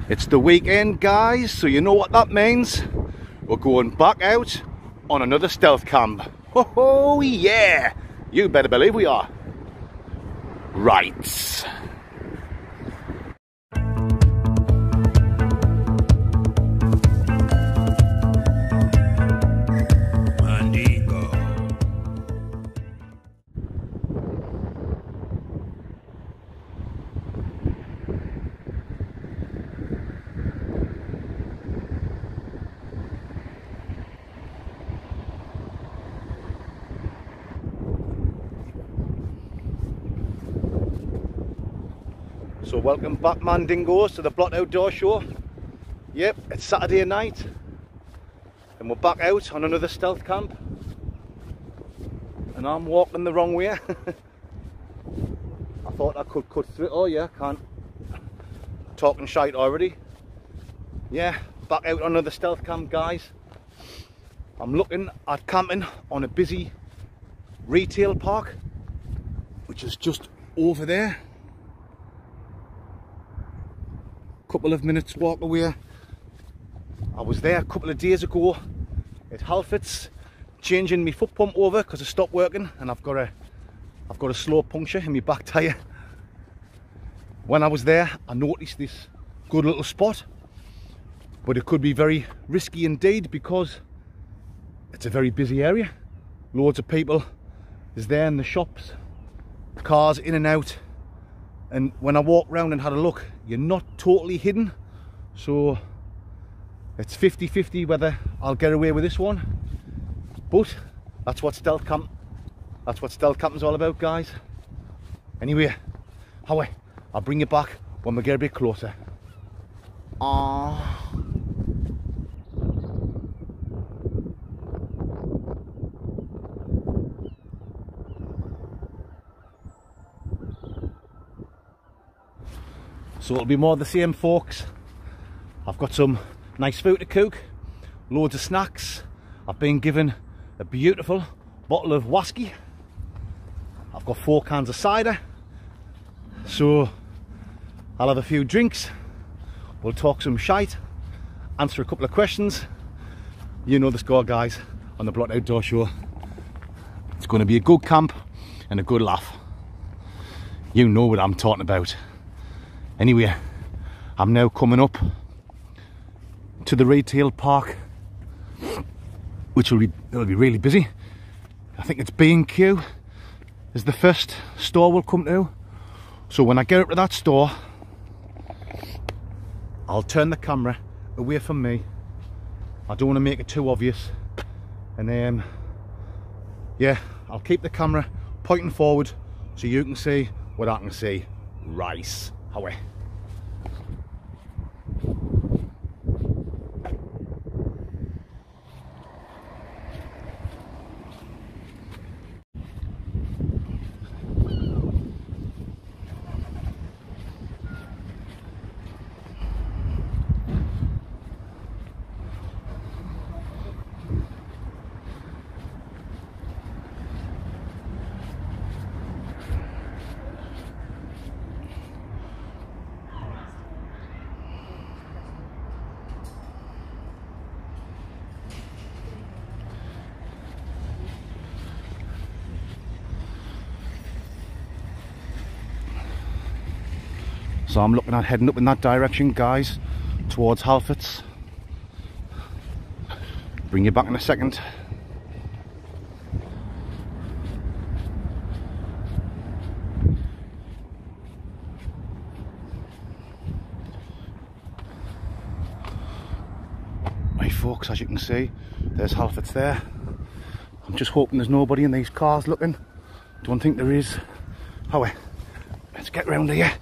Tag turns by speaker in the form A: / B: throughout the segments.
A: It's the weekend, guys, so you know what that means. We're going back out on another stealth camp. Oh yeah! You better believe we are. Right. So welcome back, Mandingos, to the Blot Outdoor Show. Yep, it's Saturday night and we're back out on another stealth camp, and I'm walking the wrong way. I thought I could cut through. Oh yeah, can't. Talking shite already. Yeah, back out on another stealth camp, guys. I'm looking at camping on a busy retail park, which is just over there. Couple of minutes walk away. I was there a couple of days ago at Halfords, changing my foot pump over because it stopped working, and I've got a slow puncture in my back tyre. When I was there, I noticed this good little spot, but it could be very risky indeed because it's a very busy area. Loads of people is there in the shops, cars in and out. And when I walked around and had a look, you're not totally hidden, so it's 50-50 whether I'll get away with this one. But that's what stealth camping's all about, guys. Anyway, Howie, I'll bring you back when we get a bit closer. So it'll be more of the same, folks. I've got some nice food to cook, loads of snacks. I've been given a beautiful bottle of Whisky. I've got 4 cans of cider. So I'll have a few drinks. We'll talk some shite, answer a couple of questions. You know the score, guys, on the Blot Outdoor Show. It's going to be a good camp and a good laugh. You know what I'm talking about. Anyway, I'm now coming up to the retail park, which it'll be really busy. I think it's B&Q is the first store we'll come to. So when I get up to that store, I'll turn the camera away from me. I don't want to make it too obvious, and yeah, I'll keep the camera pointing forward so you can see what I can see. Rice. Away. So I'm looking at heading up in that direction, guys, towards Halfords. Bring you back in a second. Right, folks, as you can see, there's Halfords there. I'm just hoping there's nobody in these cars looking. Don't think there is. Howie, let's get round here.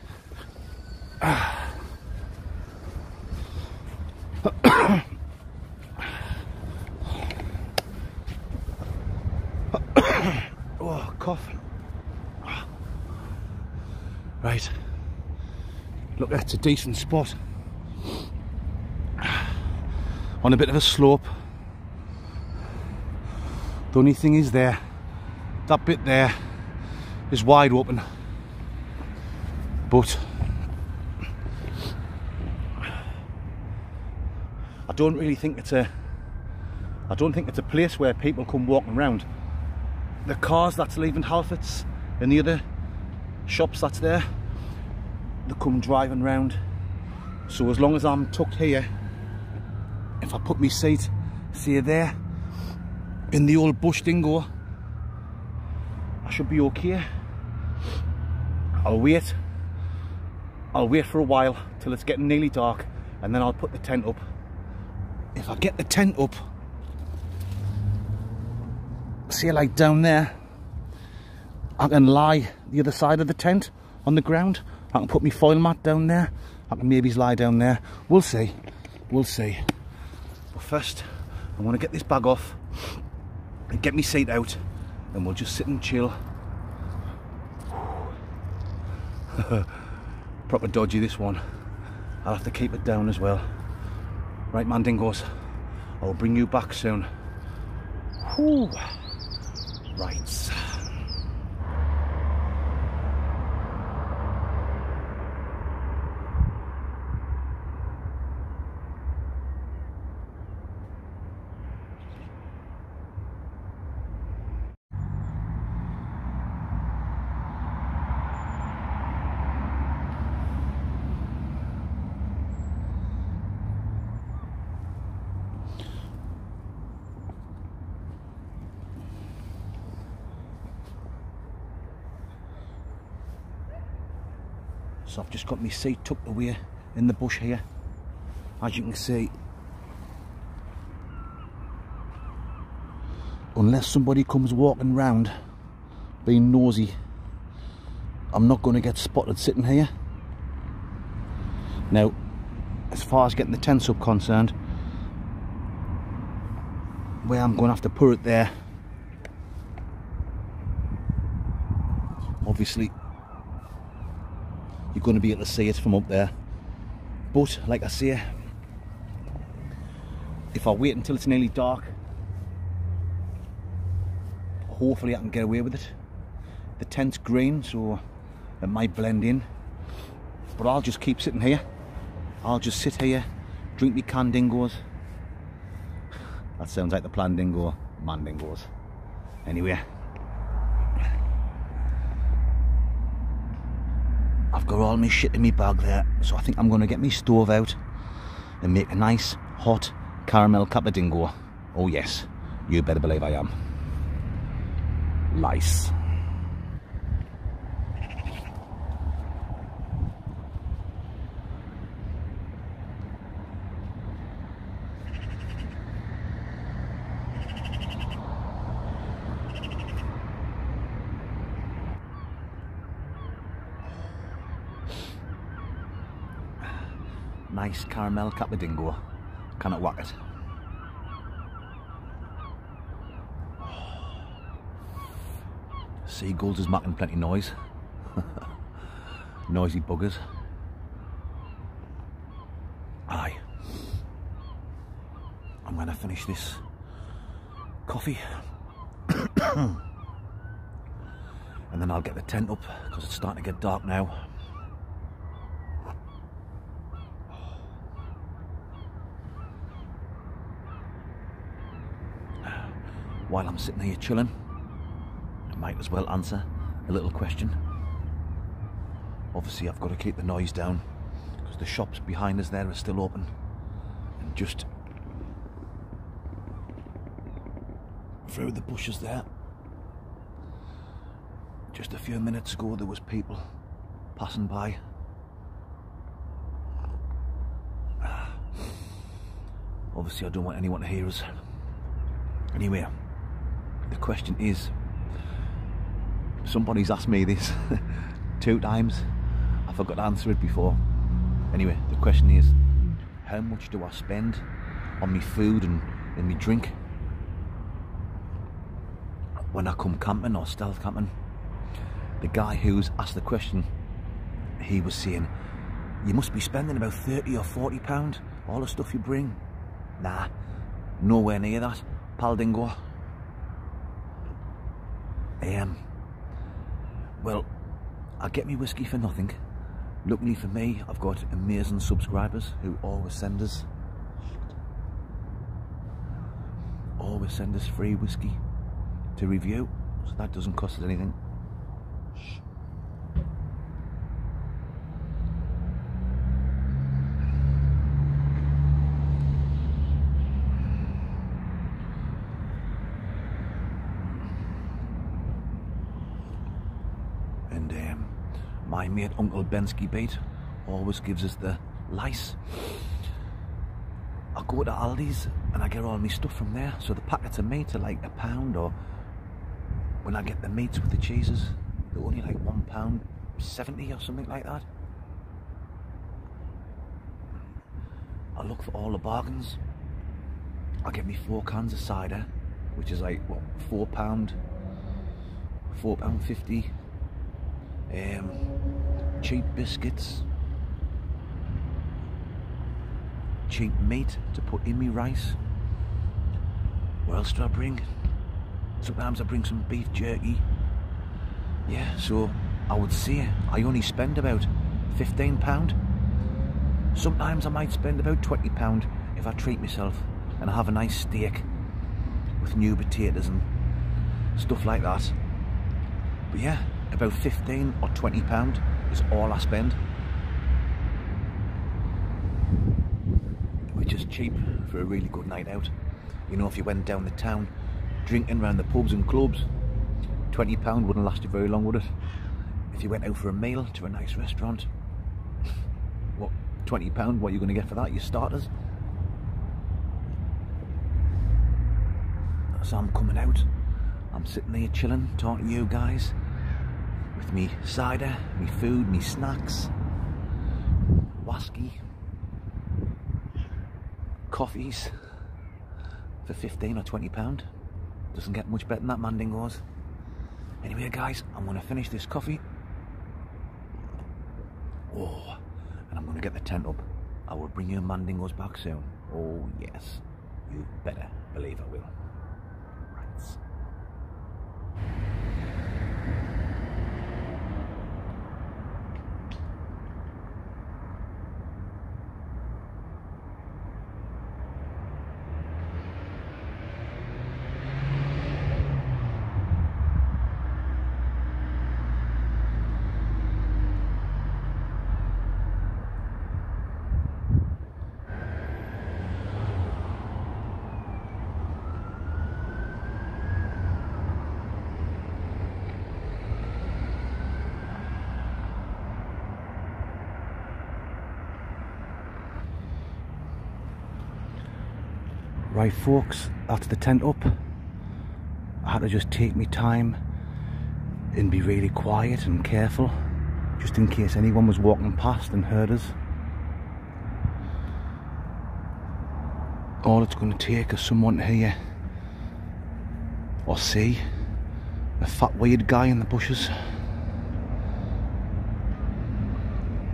A: Oh, cough. Right, look, that's a decent spot on a bit of a slope. The only thing is that bit there is wide open, but I don't really think it's a place where people come walking around. The cars that's leaving Halfords and the other shops that's there, they come driving round. So as long as I'm tucked here, if I put my seat, say there, in the old bush dingo, I should be okay. I'll wait for a while till it's getting nearly dark, and then I'll put the tent up. If I get the tent up, see, like down there, I can lie the other side of the tent on the ground. I can put my foil mat down there. I can maybe lie down there. We'll see. We'll see. But first, I want to get this bag off and get my seat out, and we'll just sit and chill. Proper dodgy, this one. I'll have to keep it down as well. Right, man dingoes, I'll bring you back soon. Whew. Right. So I've just got my seat tucked away in the bush here. As you can see, unless somebody comes walking round being nosy, I'm not going to get spotted sitting here. Now, as far as getting the tents up concerned, where I'm going to have to put it there, obviously you're going to be able to see it from up there. But like I say, if I wait until it's nearly dark, hopefully I can get away with it. The tent's green, so it might blend in, but I'll just keep sitting here. I'll just sit here, drink me canned dingoes. That sounds like the plan dingo, man dingoes. Anyway, I've got all my shit in my bag there, so I think I'm going to get my stove out and make a nice hot caramel cappuccino. Oh yes, you better believe I am. Nice. Nice caramel cappuccino. Cannot whack it. Seagulls is making plenty noise. Noisy buggers. Aye. I'm going to finish this coffee and then I'll get the tent up because it's starting to get dark now. While I'm sitting here chilling, I might as well answer a little question. Obviously I've got to keep the noise down because the shops behind us there are still open, and just through the bushes there, just a few minutes ago there was people passing by. Obviously I don't want anyone to hear us. Anyway, the question is, somebody's asked me this 2 times. I forgot to answer it before. Anyway, the question is, how much do I spend on me food and me drink when I come camping or stealth camping? The guy who's asked the question, he was saying, you must be spending about 30 or 40 pound, all the stuff you bring. Nah, nowhere near that, pal dingo. Well, I get me whiskey for nothing. Luckily for me, I've got amazing subscribers who always send us always send us free whiskey to review, so that doesn't cost us anything. And my mate Uncle Bensky Bait always gives us the lice. I go to Aldi's and I get all my stuff from there, so the packets of meat are like £1, or when I get the meats with the cheeses, they're only like £1.70 or something like that. I look for all the bargains. I get me 4 cans of cider, which is like what, £4.50. Cheap biscuits, cheap meat to put in me rice. What else do I bring? Sometimes I bring some beef jerky. Yeah, so I would say I only spend about £15. Sometimes I might spend about £20 if I treat myself and I have a nice steak with new potatoes and stuff like that. But yeah, about £15 or £20 is all I spend, which is cheap for a really good night out. You know, if you went down the town drinking around the pubs and clubs, £20 wouldn't last you very long, would it? If you went out for a meal to a nice restaurant, what, £20, what are you going to get for that? Your starters. So I'm coming out, I'm sitting there chilling, talking to you guys, with me cider, me food, me snacks, whiskey, coffees for £15 or £20. Doesn't get much better than that, Mandingos. Anyway guys, I'm going to finish this coffee. Oh, and I'm going to get the tent up. I will bring you Mandingos back soon. Oh yes, you better believe I will. Right. Right folks, that's the tent up. I had to just take me time and be really quiet and careful, just in case anyone was walking past and heard us. All it's going to take is someone to hear or see a fat weird guy in the bushes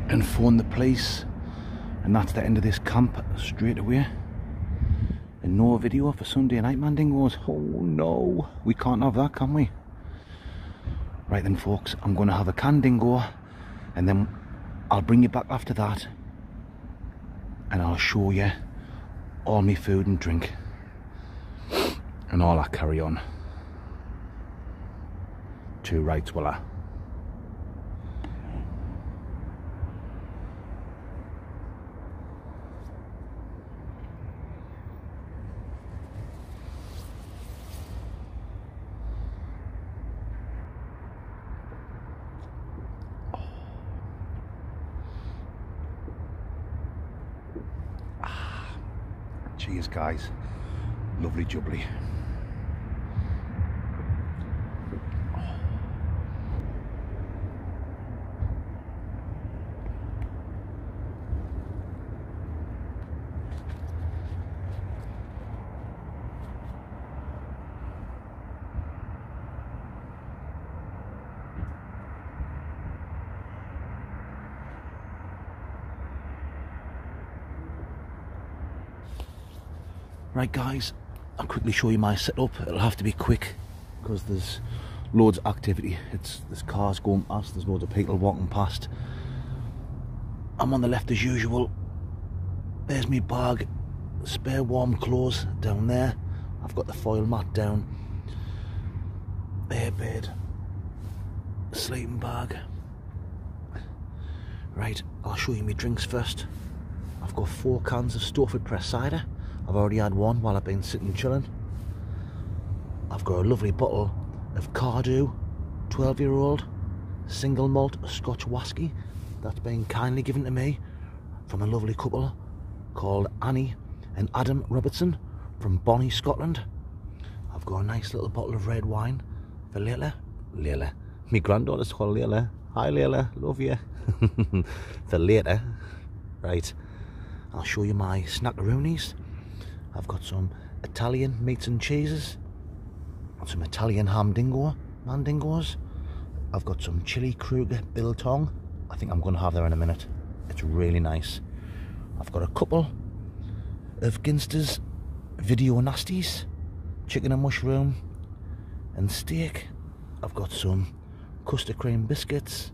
A: and phone the police, and that's the end of this camp straight away. And no video for Sunday night, Mandingos. Oh no, we can't have that, can we? Right then folks, I'm going to have a can dingo, and then I'll bring you back after that and I'll show you all my food and drink and all I carry on. 2 rights, will I? Cheers guys, lovely jubbly. Right guys, I'll quickly show you my setup. It'll have to be quick because there's loads of activity. There's cars going past, there's loads of people walking past. I'm on the left as usual. There's my bag, spare warm clothes down there, I've got the foil mat down, airbed, sleeping bag. Right, I'll show you my drinks first. I've got 4 cans of Stowford press cider. I've already had one while I've been sitting chilling. I've got a lovely bottle of Cardew 12-year-old single malt Scotch whisky that's been kindly given to me from a lovely couple called Annie and Adam Robertson from Bonnie, Scotland. I've got a nice little bottle of red wine for Layla. Layla. My granddaughter's called Layla. Hi Layla, love you. For later. Right, I'll show you my snackaroonies. I've got some Italian meats and cheeses, some Italian mandingos. I've got some chili Kruger biltong. I think I'm going to have that in a minute. It's really nice. I've got a couple of Ginster's video nasties, chicken and mushroom and steak. I've got some custard cream biscuits.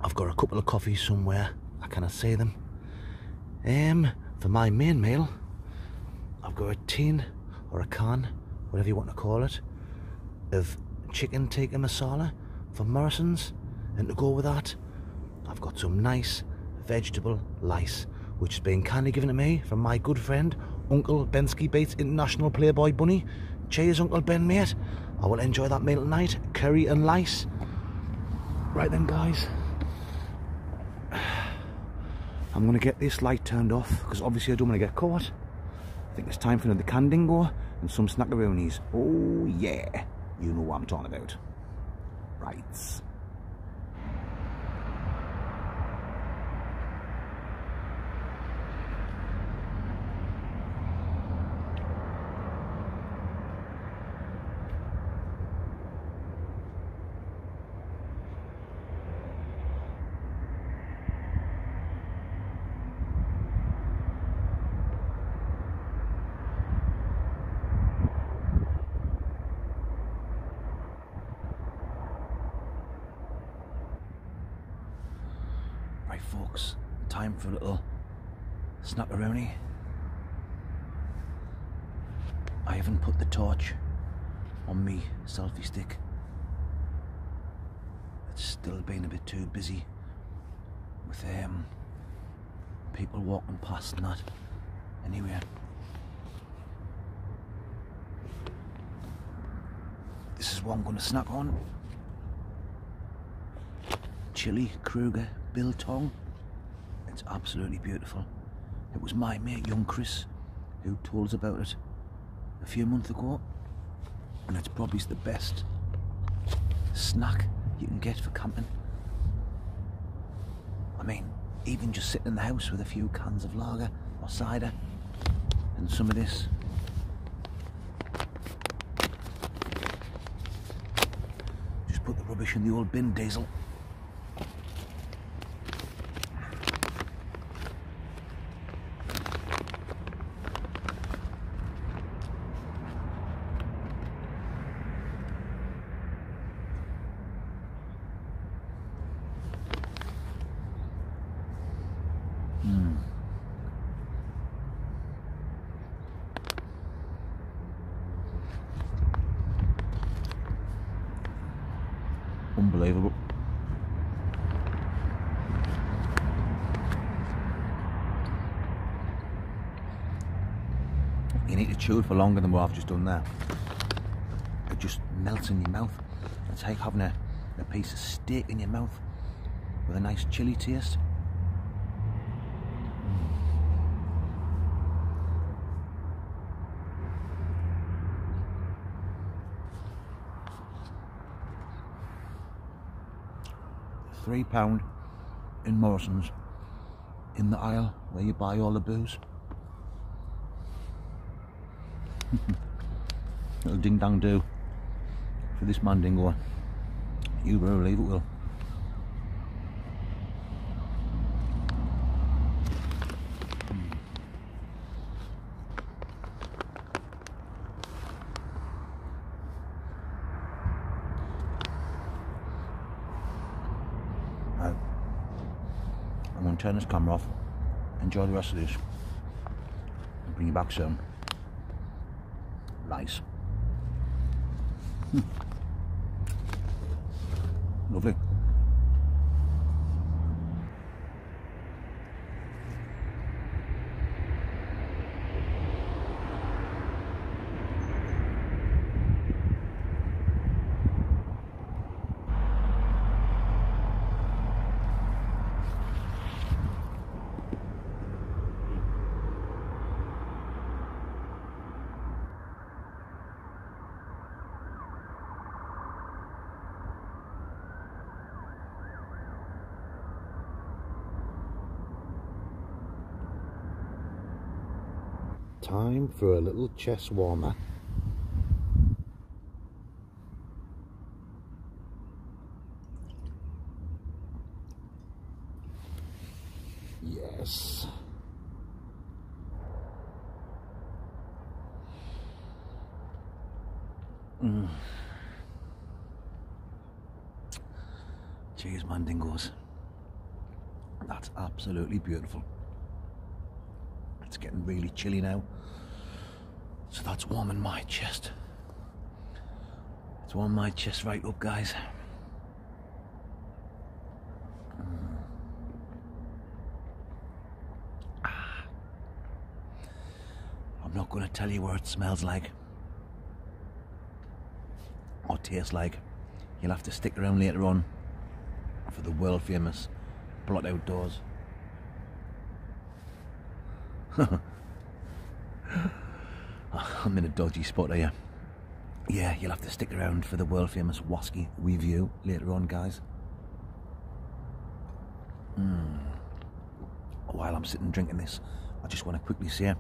A: I've got a couple of coffees somewhere, I cannot say them. For my main meal, I've got a tin or a can, whatever you want to call it, of chicken tikka masala from Morrison's, and to go with that, I've got some nice vegetable lice, which has been kindly given to me from my good friend Uncle Bensky Bates International Playboy Bunny. Cheers, Uncle Ben, mate. I will enjoy that meal tonight, curry and lice. Right then, guys, I'm going to get this light turned off because obviously I don't want to get caught. I think it's time for another candingo and some snackaroonies. Oh yeah, you know what I'm talking about. Right. Right folks, time for a little snackaroonie. I haven't put the torch on me selfie stick. It's still been a bit too busy with people walking past and that. Anyway, this is what I'm going to snack on. Chili Kruger biltong. It's absolutely beautiful. It was my mate young Chris who told us about it a few months ago, and it's probably the best snack you can get for camping. I mean, even just sitting in the house with a few cans of lager or cider and some of this. Just put the rubbish in the old bin, Diesel. Unbelievable. You need to chew it for longer than what I've just done there. It just melts in your mouth. It's like having a piece of steak in your mouth with a nice chili taste. £3 in Morrison's, in the aisle where you buy all the booze. Little ding dang do for this mandingo. You better believe it will. I'm going to turn this camera off, enjoy the rest of this, and bring you back soon. Nice. Lovely. Time for a little chest warmer. Yes. Cheers, man, dingoes. That's absolutely beautiful. It's getting really chilly now, so that's warming my chest. It's warming my chest right up, guys. I'm not going to tell you what it smells like or tastes like. You'll have to stick around later on for the world famous Blot Outdoors. I'm in a dodgy spot here. Yeah, you'll have to stick around for the world famous Whisky review later on, guys. While I'm sitting drinking this, I just want to quickly say,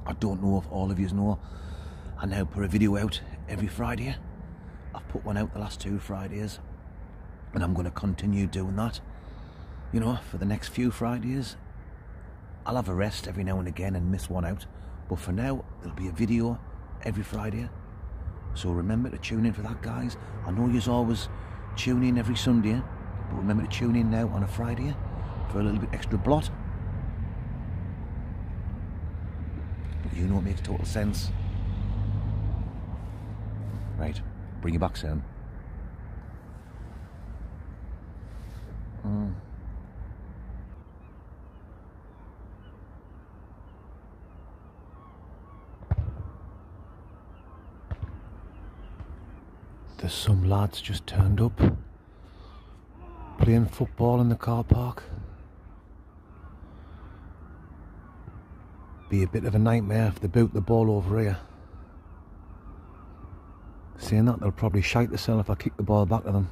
A: I don't know if all of you know, I now put a video out every Friday. I've put one out the last 2 Fridays, and I'm going to continue doing that, you know, for the next few Fridays. I'll have a rest every now and again and miss one out, but for now there'll be a video every Friday, so remember to tune in for that, guys. I know you's always tune in every Sunday, but remember to tune in now on a Friday for a little bit extra blot. You know it makes total sense. Right, bring you back soon. There's some lads just turned up playing football in the car park. Be a bit of a nightmare if they boot the ball over here. Saying that, they'll probably shite themselves if I kick the ball back to them.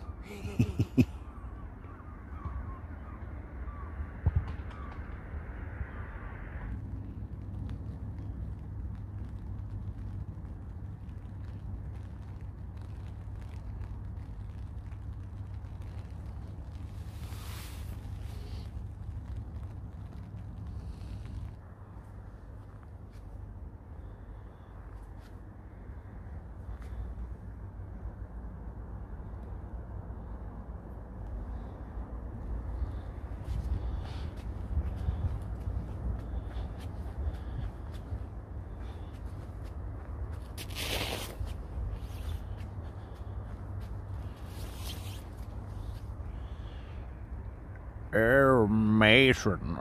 A: Mason.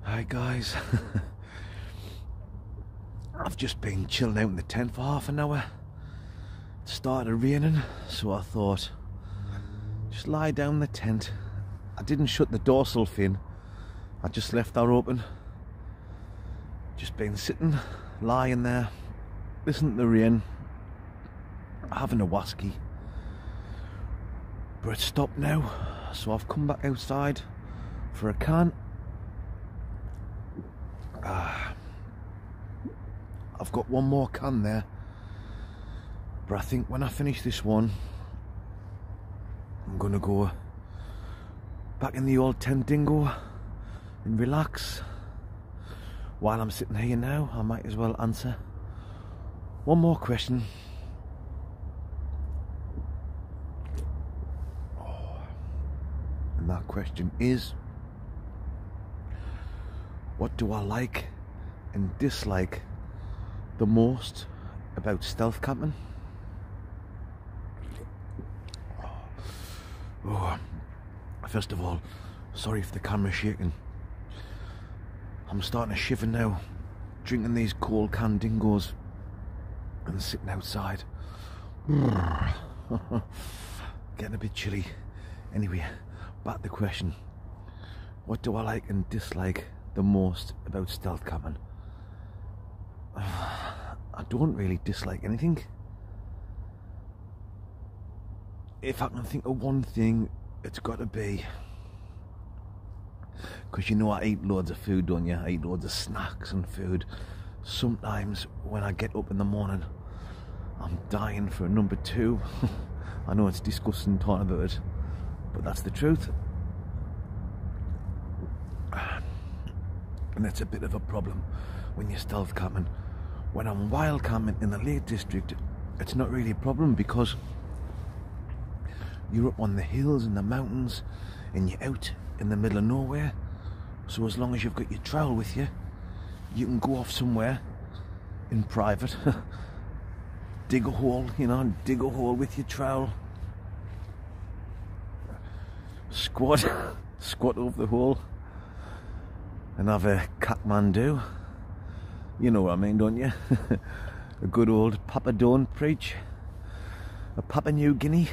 A: Hi guys. I've just been chilling out in the tent for half an hour. It started raining, so I thought, just lie down in the tent. I didn't shut the dorsal fin, I just left that open. Just been sitting, lying there, listening to the rain, having a whisky. But it's stopped now, so I've come back outside for a can. I've got one more can there, but I think when I finish this one, I'm gonna go back in the old tent dingo and relax. While I'm sitting here now, I might as well answer one more question. And that question is, what do I like and dislike the most about stealth camping? First of all, sorry if the camera's shaking. I'm starting to shiver now, drinking these cold canned dingoes and sitting outside. Getting a bit chilly. Anyway, back to the question. What do I like and dislike the most about stealth camping? I don't really dislike anything. If I can think of one thing, it's got to be, because you know I eat loads of food, don't you? I eat loads of snacks and food. Sometimes when I get up in the morning, I'm dying for a number 2. I know it's disgusting talking about it, but that's the truth. And it's a bit of a problem when you're stealth camping. When I'm wild camping in the Lake District, it's not really a problem because you're up on the hills and the mountains and you're out in the middle of nowhere. So as long as you've got your trowel with you, you can go off somewhere in private, dig a hole, you know, dig a hole with your trowel, squat over the hole and have a Kathmandu. You know what I mean, don't you? A good old Papa Don't Preach. A Papua New Guinea.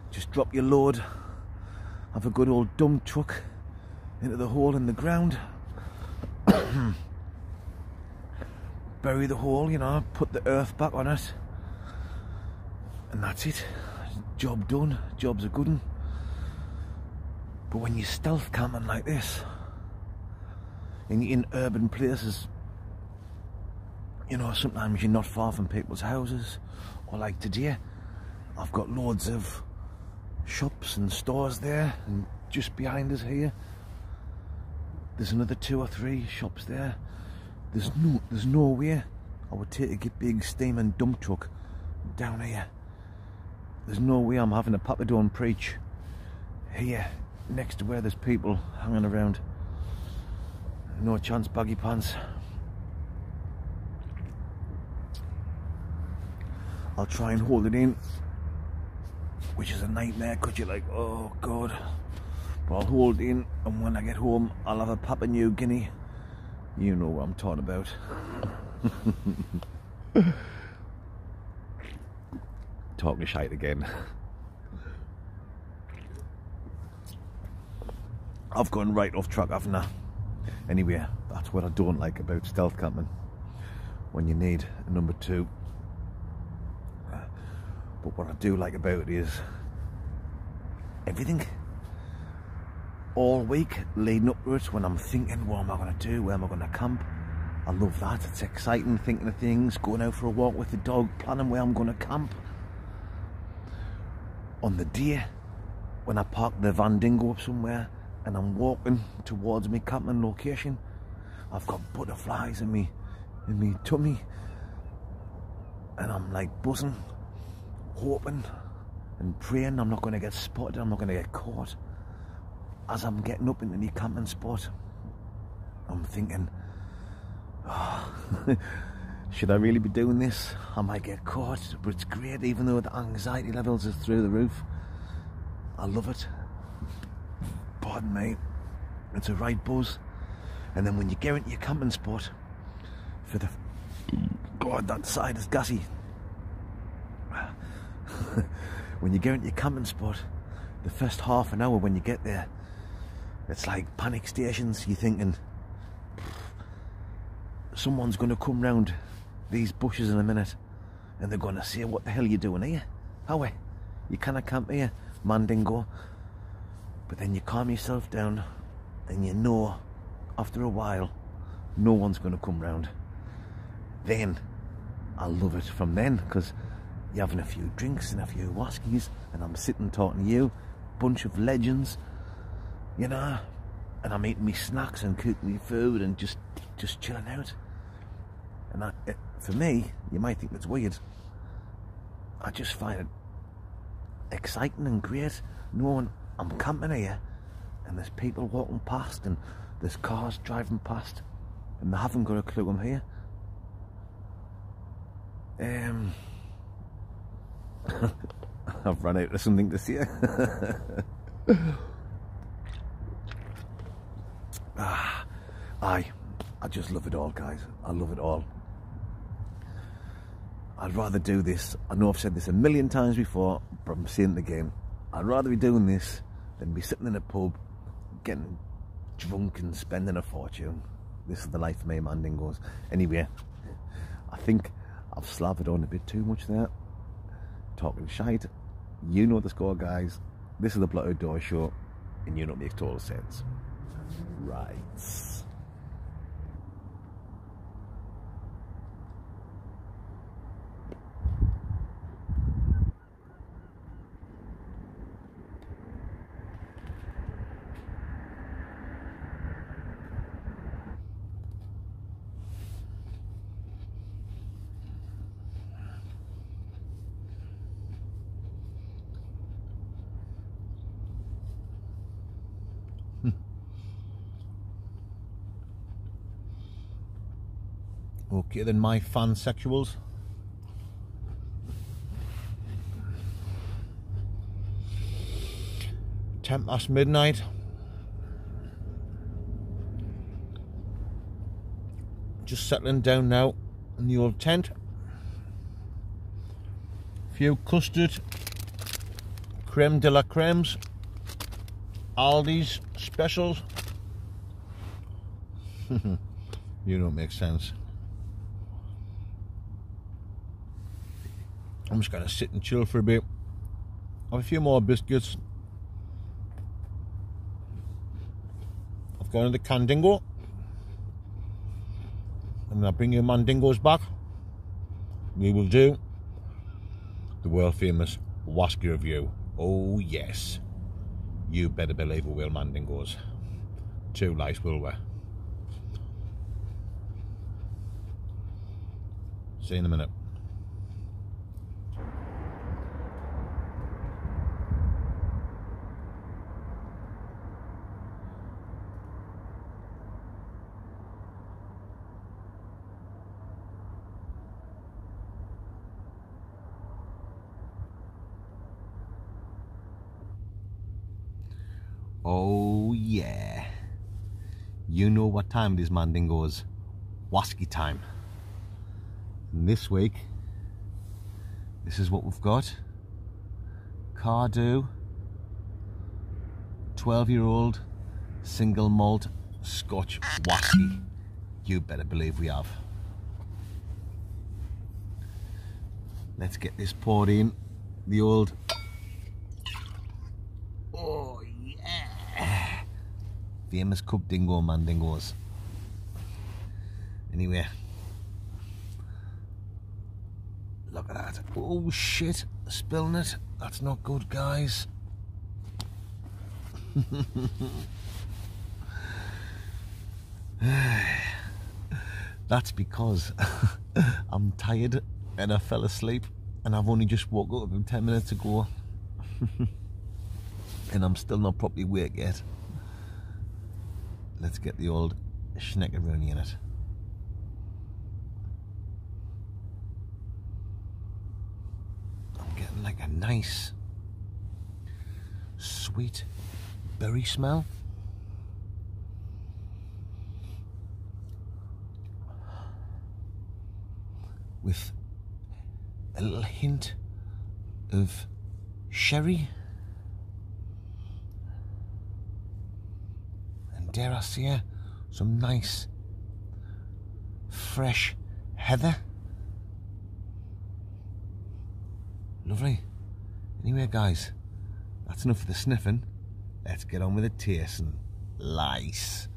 A: Just drop your load, have a good old dump truck into the hole in the ground, bury the hole, you know, put the earth back on it, and that's it. Job done. Job's a good one. But when you're stealth camping like this, and you're in urban places, you know, sometimes you're not far from people's houses, or like today, I've got loads of shops and stores there, and just behind us here there's another 2 or 3 shops there. There's no way I would take a big steaming dump truck down here. There's no way I'm having a Papa Don't Preach here next to where there's people hanging around. No chance, baggy pants. I'll try and hold it in, which is a nightmare because you're like, oh god. But I'll hold in, and when I get home I'll have a Papua New Guinea. You know what I'm talking about. Talking shite again. I've gone right off track, haven't I? Anyway, that's what I don't like about stealth camping, when you need a number 2. But what I do like about it is everything. All week leading up to it, when I'm thinking, what am I going to do, where am I going to camp, I love that. It's exciting, thinking of things, going out for a walk with the dog, planning where I'm going to camp. On the day when I park the Van Dingo up somewhere and I'm walking towards my camping location, I've got butterflies in me tummy, and I'm like buzzing, hoping and praying I'm not going to get spotted, I'm not going to get caught. As I'm getting up into the camping spot, I'm thinking, oh, should I really be doing this? I might get caught, but it's great, even though the anxiety levels are through the roof. I love it. Pardon me. It's a right buzz. And then when you get into your camping spot, for the... God, that side is gassy. When you get into your camping spot, the first half an hour when you get there, it's like panic stations. You're thinking, someone's going to come round these bushes in a minute and they're going to say, what the hell are you doing here? How? You cannot camp here, Mandingo. But then you calm yourself down and you know after a while no one's going to come round. Then I love it from then, because you're having a few drinks and a few whiskies and I'm sitting talking to you
B: bunch of legends, you know, and I'm eating me snacks and cooking me food and just chilling out. And for me, you might think it's weird, I just find it exciting and great knowing I'm camping here and there's people walking past and there's cars driving past and they haven't got a clue I'm here. I've run out of something to say. I just love it all, guys. I love it all. I'd rather do this. I know I've said this a million times before, but I'm saying it again. I'd rather be doing this than be sitting in a pub, getting drunk and spending a fortune. This is the life of me, Mandingos. Anyway, I think I've slathered on a bit too much there. Talking shite. You know the score, guys. This is the Blood Outdoor Show, and you know it makes total sense. Right. Okay then, my fansexuals. Past midnight. Just settling down now in the old tent. A few custard, creme de la cremes, Aldi's specials. You know, it makes sense. I'm just gonna sit and chill for a bit. Have a few more biscuits. I've gone into Candingo. And I'll bring you Mandingos back. We will do the world famous Whisky review. Oh yes. You better believe we will, Mandingos. Too nice, will we? See you in a minute. Oh yeah, you know what time it is, Mandingos. Whisky time. And this week, this is what we've got. Cardew 12-year-old single malt Scotch whisky. You better believe we have. Let's get this poured in. The old, oh yeah, famous Cup Dingo, Mandingos. Anyway, look at that. Oh shit, spilling it. That's not good, guys. That's because I'm tired and I fell asleep and I've only just woke up about 10 minutes ago. And I'm still not properly awake yet. Let's get the old schneckeroni in it. I'm getting like a nice sweet berry smell. With a little hint of sherry. And dare I say, some nice fresh heather. Lovely. Anyway, guys, that's enough of the sniffing. Let's get on with the tasting. Lice.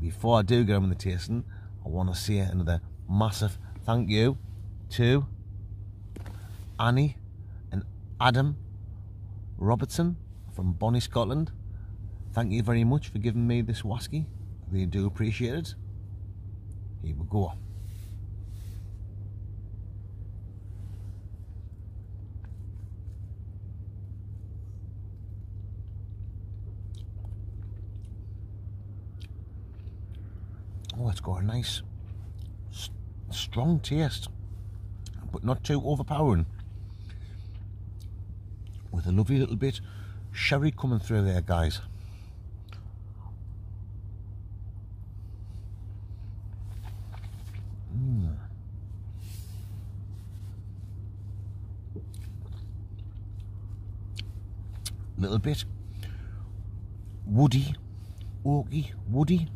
B: Before I do get on with the tasting, I want to say another massive thank you to Annie and Adam Robertson from Bonnie, Scotland. Thank you very much for giving me this whisky. Really do appreciate it. Here we go. Oh, it's got a nice strong taste, but not too overpowering, with a lovely little bit sherry coming through there, guys. Little bit woody, oaky, woody,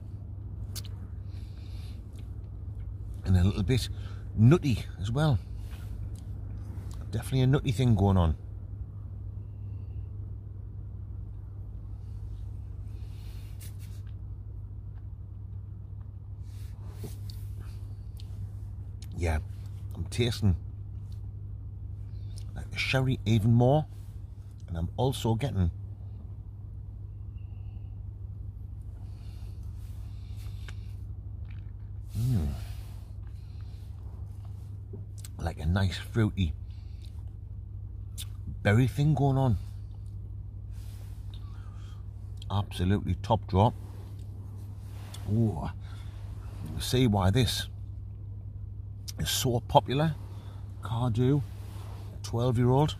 B: and a little bit nutty as well. Definitely a nutty thing going on. Yeah, I'm tasting like the sherry even more, and I'm also getting like a nice fruity berry thing going on. Absolutely top drop. Oh, you see why this is so popular. Cardew, 12-year-old.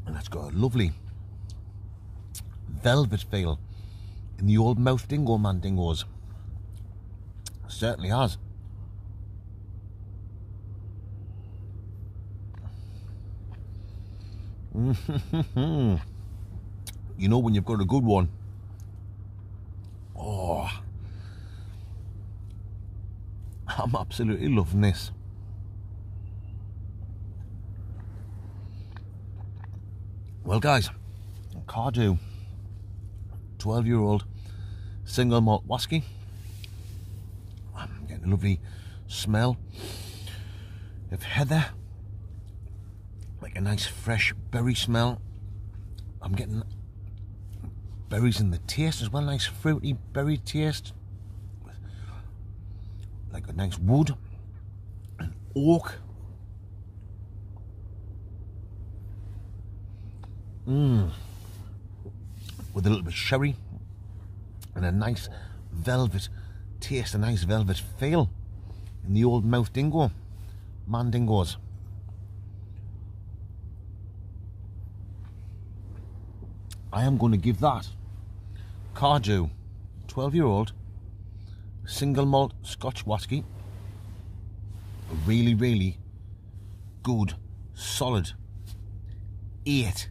B: And it's got a lovely velvet feel in the old mouth dingo mandingos. Certainly has. You know when you've got a good one. Oh, I'm absolutely loving this. Well, guys, Cardew, 12-year-old single malt whisky. I'm getting a lovely smell of heather, like a nice fresh berry smell. I'm getting berries in the taste as well, nice fruity berry taste, like a nice wood and oak. With a little bit of sherry and a nice velvet taste, a nice velvet feel in the old mouth dingo mandingos. I am going to give that Cardew 12-year-old single malt Scotch whisky a really, really good, solid 8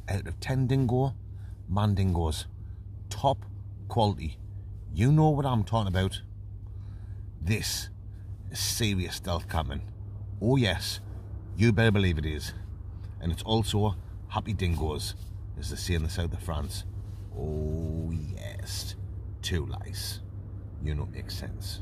B: out of 10 dingo mandingos. Top quality. You know what I'm talking about. This is serious stealth camping. Oh yes, you better believe it is. And it's also happy dingoes, as they say in the south of France. Oh yes, too nice. You know, it makes sense.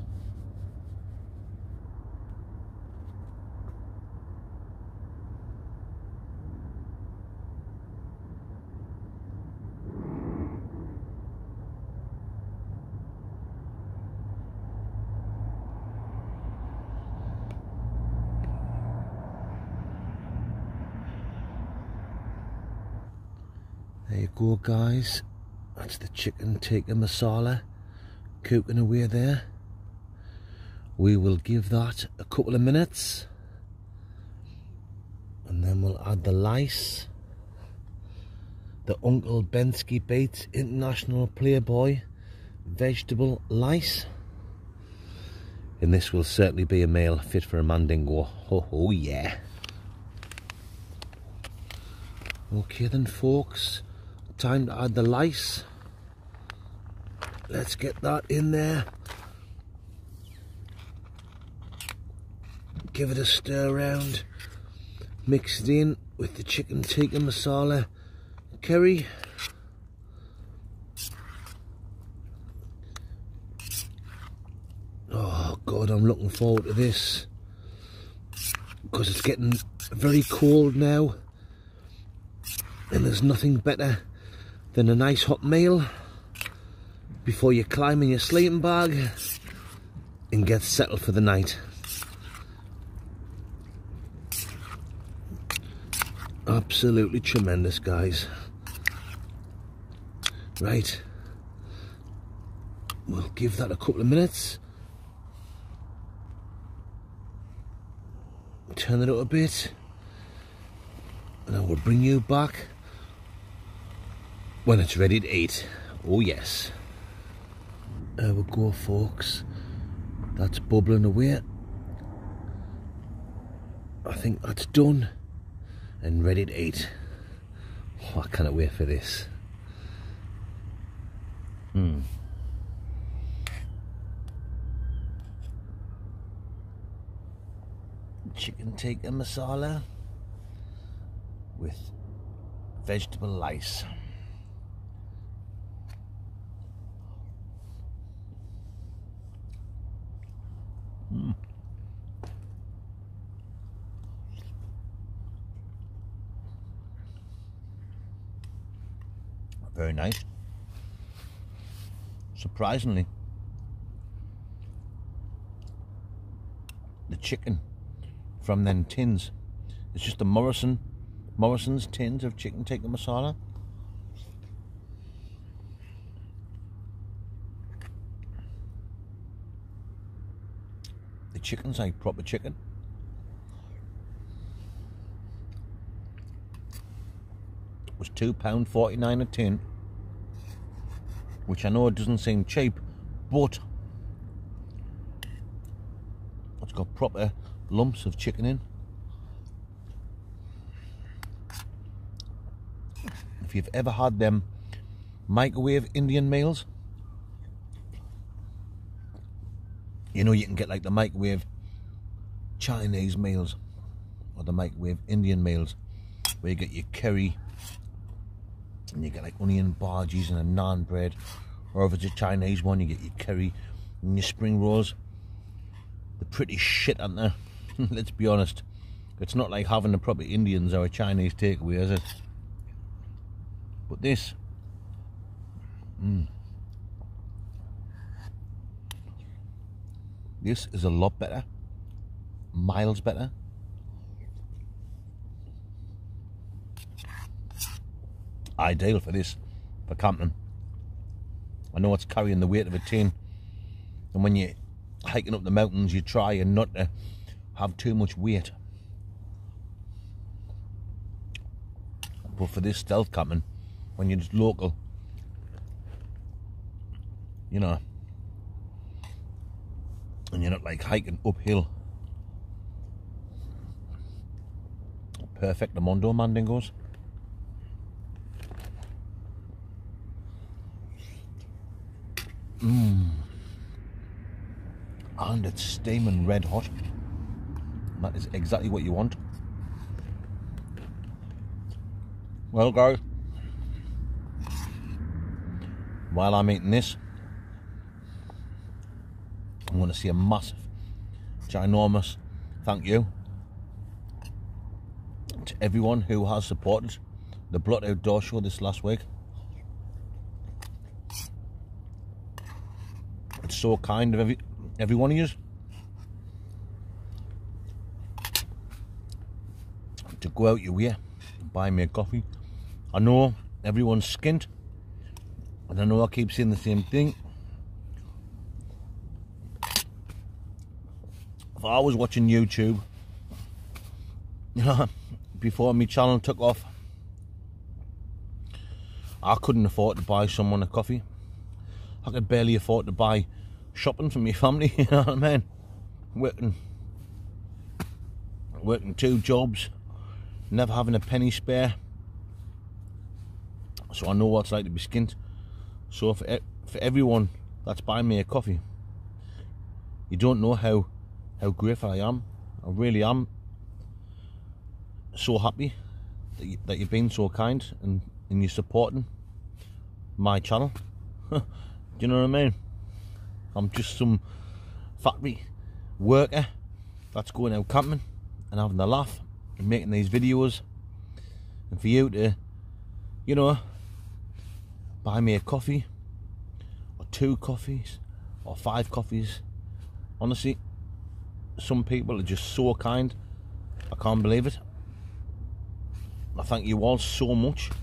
B: There you go, guys. That's the chicken tikka masala cooking away there. We will give that a couple of minutes and then we'll add the lice, the Uncle Bensky Bates International Playboy vegetable lice, and this will certainly be a meal fit for a mandingo. Oh yeah. Okay then, folks, time to add the lice. Let's get that in there. Give it a stir around. Mix it in with the chicken tikka masala curry. Oh God, I'm looking forward to this, because it's getting very cold now, and there's nothing better than a nice hot meal before you climb in your sleeping bag and get settled for the night. Absolutely tremendous, guys. Right, we'll give that a couple of minutes, turn it up a bit, and I will bring you back when it's ready to eat. Oh yes. There we go, folks. That's bubbling away. I think that's done and ready to eat. Oh, I cannot wait for this. Chicken tikka masala with vegetable rice. Very nice. Surprisingly, the chicken from them tins, it's just the Morrison's tins of chicken tikka masala. The chicken's like proper chicken. It was £2.49 a tin, which I know it doesn't seem cheap, but it's got proper lumps of chicken in. If you've ever had them microwave Indian meals, you know you can get like the microwave Chinese meals or the microwave Indian meals, where you get your curry and you get like onion bhajis and a naan bread, or if it's a Chinese one you get your curry and your spring rolls. They're pretty shit, aren't they? Let's be honest, it's not like having a proper Indians or a Chinese takeaway, is it? But this, this is a lot better, miles better. Ideal for this, for camping. I know it's carrying the weight of a tin, and when you're hiking up the mountains you try and not to have too much weight. But for this stealth camping, when you're just local, you know, and you're not like hiking uphill, perfect Mondo Mandingos. And it's steaming red hot. That is exactly what you want. Well, guys, while I'm eating this, I'm going to say a massive, ginormous thank you to everyone who has supported the Blot Outdoor Show this last week. It's so kind of every one of you to go out your way and buy me a coffee. I know everyone's skint, and I know I keep saying the same thing. If I was watching YouTube, you know, before my channel took off, I couldn't afford to buy someone a coffee. I could barely afford to buy shopping for my family, you know what I mean? Working 2 jobs, never having a penny spare. So I know what it's like to be skint. So for everyone that's buying me a coffee, you don't know how grateful I am. I really am so happy that you've been so kind and you're supporting my channel. Do you know what I mean? I'm just some factory worker that's going out camping and having a laugh and making these videos, and for you to, you know, buy me a coffee or 2 coffees or 5 coffees. Honestly, some people are just so kind. I can't believe it. I thank you all so much. I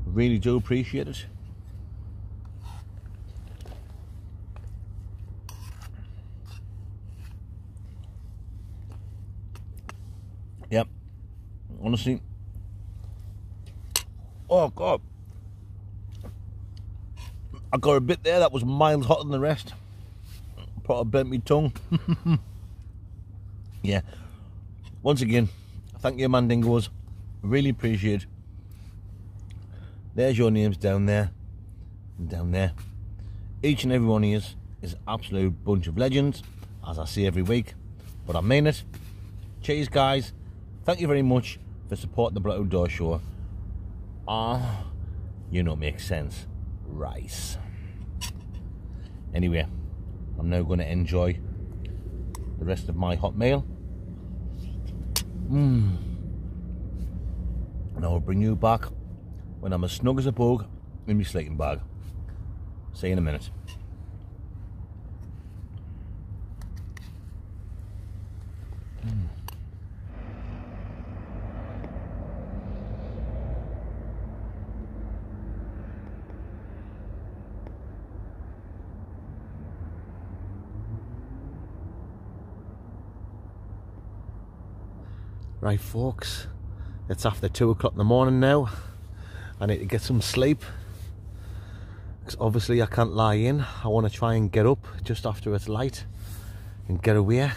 B: really do appreciate it. Yep, honestly. Oh God, I got a bit there that was miles hotter than the rest. Probably bent my tongue. Yeah, once again, thank you, Mandingos. Really appreciate it. There's your names down there and down there. Each and every one of you is an absolute bunch of legends, as I say every week, but I mean it. Cheers, guys. Thank you very much for supporting the Black Outdoor Show. You know, it makes sense. Rice. Anyway, I'm now going to enjoy the rest of my hot meal. And I will bring you back when I'm as snug as a bug in my sleeping bag. See you in a minute. Right folks, it's after 2 o'clock in the morning now. I need to get some sleep, because obviously I can't lie in. I want to try and get up just after it's light and get away.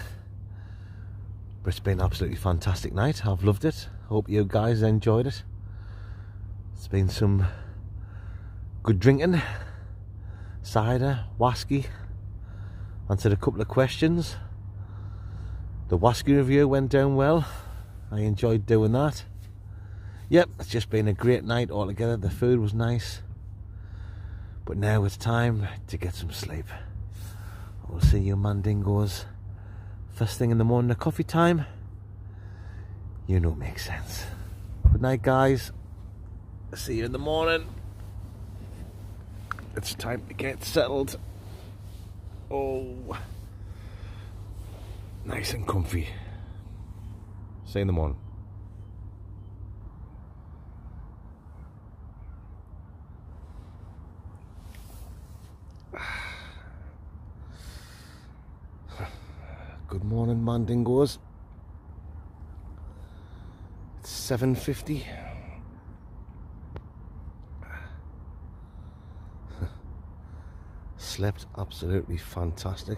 B: But it's been an absolutely fantastic night. I've loved it. Hope you guys enjoyed it. It's been some good drinking, cider, whisky, answered a couple of questions. The whisky review went down well. I enjoyed doing that. Yep, it's just been a great night altogether. The food was nice. But now it's time to get some sleep. We'll see you Mandingos first thing in the morning at coffee time. You know it makes sense. Good night, guys. See you in the morning. It's time to get settled. Oh, nice and comfy. See you in the morning. Good morning, Mandingos. It's 7:50. Slept absolutely fantastic.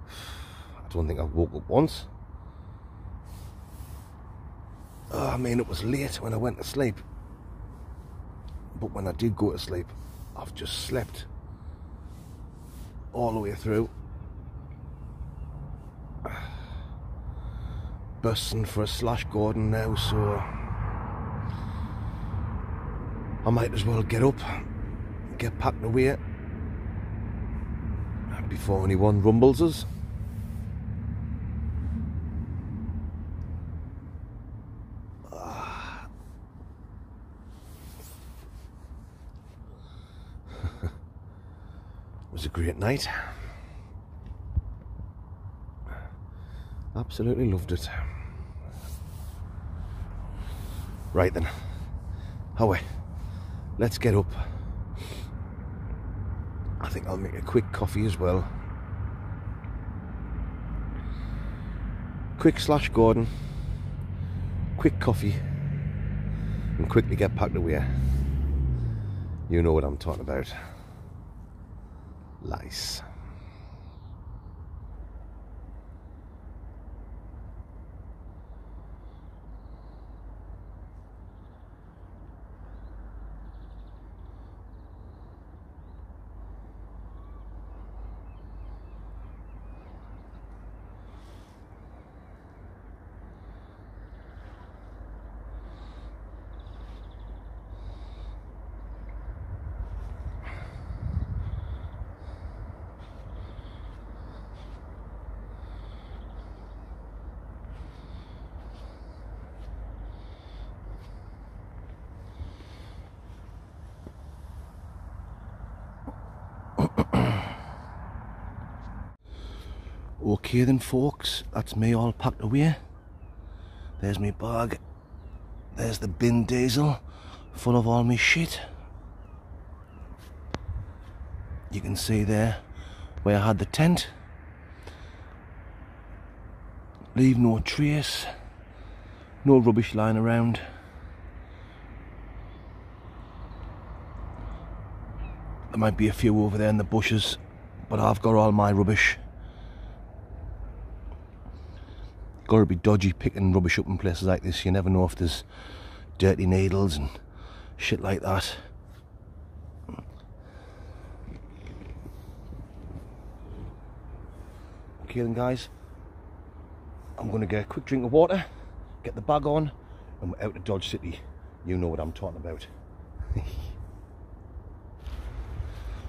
B: I don't think I woke up once. I mean, it was late when I went to sleep, but when I did go to sleep, I've just slept all the way through. Bursting for a slash Gordon now, so I might as well get up, get packed away before anyone rumbles us. It was a great night. Absolutely loved it. Right then, Howie, let's get up. I think I'll make a quick coffee as well. Quick slash Gordon, quick coffee, and quickly get packed away. You know what I'm talking about. Lice.
A: Okay then folks, that's me all packed away. There's my bag. There's the bin diesel full of all my shit. You can see there where I had the tent. Leave no trace, no rubbish lying around. There might be a few over there in the bushes, but I've got all my rubbish. Gotta be dodgy picking rubbish up in places like this. You never know if there's dirty needles and shit like that. Okay then guys, I'm gonna get a quick drink of water, get the bag on, and we're out of Dodge City. You know what I'm talking about.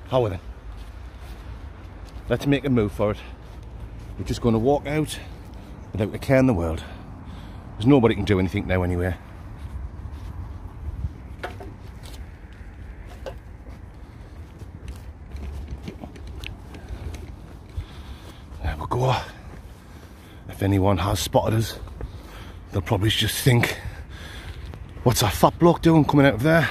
A: How then? Let's make a move for it. We're just gonna walk out without a care in the world. There's nobody can do anything now anyway. There we go. If anyone has spotted us, they'll probably just think, what's that fat bloke doing coming out of there?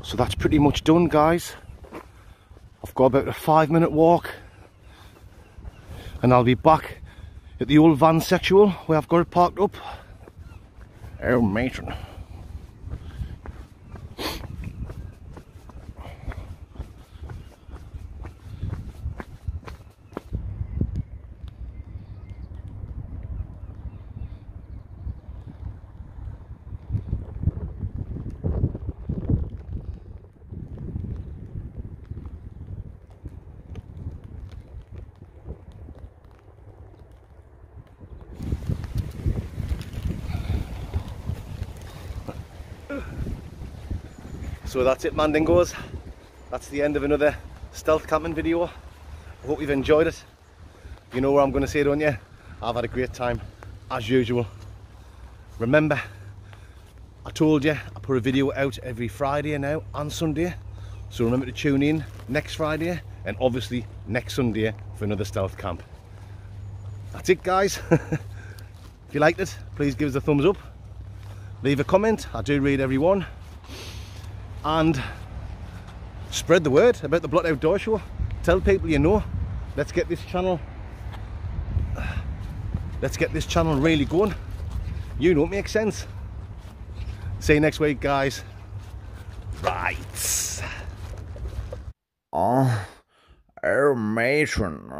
A: So that's pretty much done guys. I've got about a 5-minute walk and I'll be back at the old van sexual where I've got it parked up. Oh matron. So that's it Mandingos, that's the end of another stealth camping video. I hope you've enjoyed it. You know what I'm going to say, don't you? I've had a great time, as usual. Remember, I told you I put a video out every Friday now and Sunday, so remember to tune in next Friday and obviously next Sunday for another stealth camp. That's it guys. If you liked it, please give us a thumbs up, leave a comment, I do read every one. And spread the word about the Blot Outdoor Show. Tell people you know. Let's get this channel really going. You know it makes sense. See you next week guys. Right.
B: Oh matron.